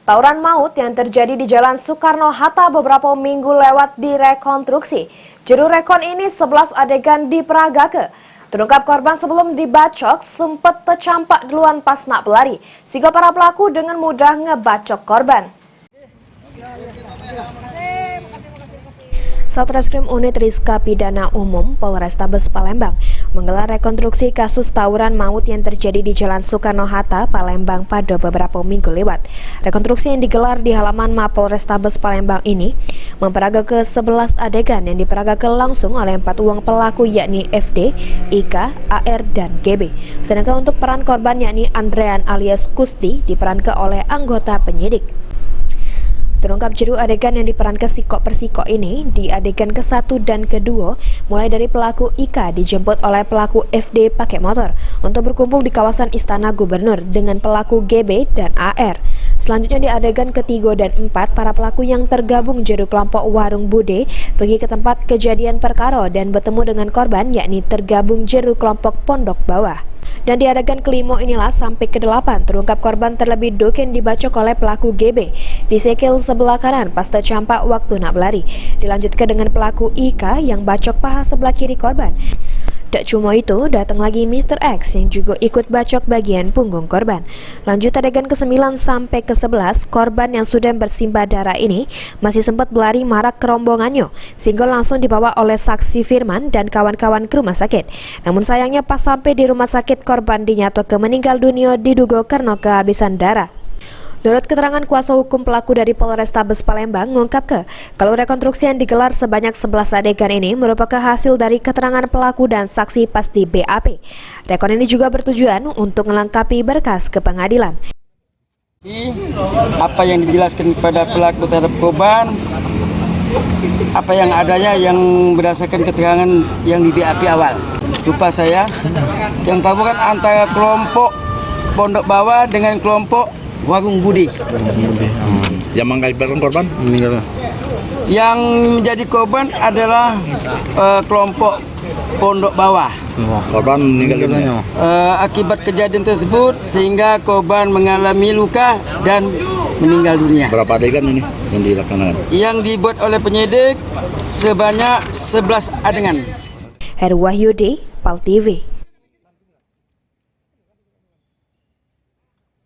Tawuran maut yang terjadi di Jalan Soekarno-Hatta beberapa minggu lewat direkonstruksi. Juru rekon ini 11 adegan diperagake. Terungkap korban sebelum dibacok sempat tercampak duluan pas nak berlari, sehingga para pelaku dengan mudah ngebacok korban. Satreskrim Unit Rizka Pidana Umum Polrestabes Palembang menggelar rekonstruksi kasus tawuran maut yang terjadi di Jalan Soekarno-Hatta, Palembang pada beberapa minggu lewat. Rekonstruksi yang digelar di halaman Mapolrestabes Palembang ini memperagake 11 adegan yang diperagake langsung oleh 4 uang pelaku yakni FD, IK, AR, dan GB. Sedangkan untuk peran korban yakni Andrean alias Kusti diperankan oleh anggota penyidik. Terungkap juru adegan yang diperankan Siko Persiko ini di adegan ke-1 dan ke-2 mulai dari pelaku IK dijemput oleh pelaku FD pakai motor untuk berkumpul di kawasan Istana Gubernur dengan pelaku GB dan AR. Selanjutnya di adegan ke-3 dan 4 para pelaku yang tergabung jadi kelompok Warung Bude pergi ke tempat kejadian perkara dan bertemu dengan korban yakni tergabung jeru kelompok Pondok Bawah. Dan di adegan kelima inilah sampai ke-8 terungkap korban terlebih dahulu dibacok oleh pelaku GB di sikil sebelah kanan pas tercampak waktu nak berlari. Dilanjutkan dengan pelaku IK yang bacok paha sebelah kiri korban. Tak cuma itu, datang lagi Mr. X yang juga ikut bacok bagian punggung korban. Lanjut adegan ke-9 sampai ke-11, korban yang sudah bersimbah darah ini masih sempat berlari marak ke rombongannya, sehingga langsung dibawa oleh saksi Firman dan kawan-kawan ke rumah sakit. Namun sayangnya pas sampai di rumah sakit, korban dinyatakan meninggal dunia diduga karena kehabisan darah. Menurut keterangan kuasa hukum pelaku dari Polrestabes Palembang mengungkapkan kalau rekonstruksi yang digelar sebanyak 11 adegan ini merupakan hasil dari keterangan pelaku dan saksi pas di BAP. Rekon ini juga bertujuan untuk melengkapi berkas ke pengadilan. Apa yang dijelaskan kepada pelaku terhadap korban, apa yang adanya yang berdasarkan keterangan yang di BAP awal. Lupa saya, yang taburan antara kelompok Pondok Bawah dengan kelompok Warung Budi. Yang mengakibatkan korban meninggal. Yang menjadi korban adalah kelompok Pondok Bawah. Korban meninggal dunia. Akibat kejadian tersebut sehingga korban mengalami luka dan meninggal dunia. Berapa adegan ini yang dilaksanakan? Yang dibuat oleh penyidik sebanyak 11 adegan. Heru Wahyudi, PAL TV.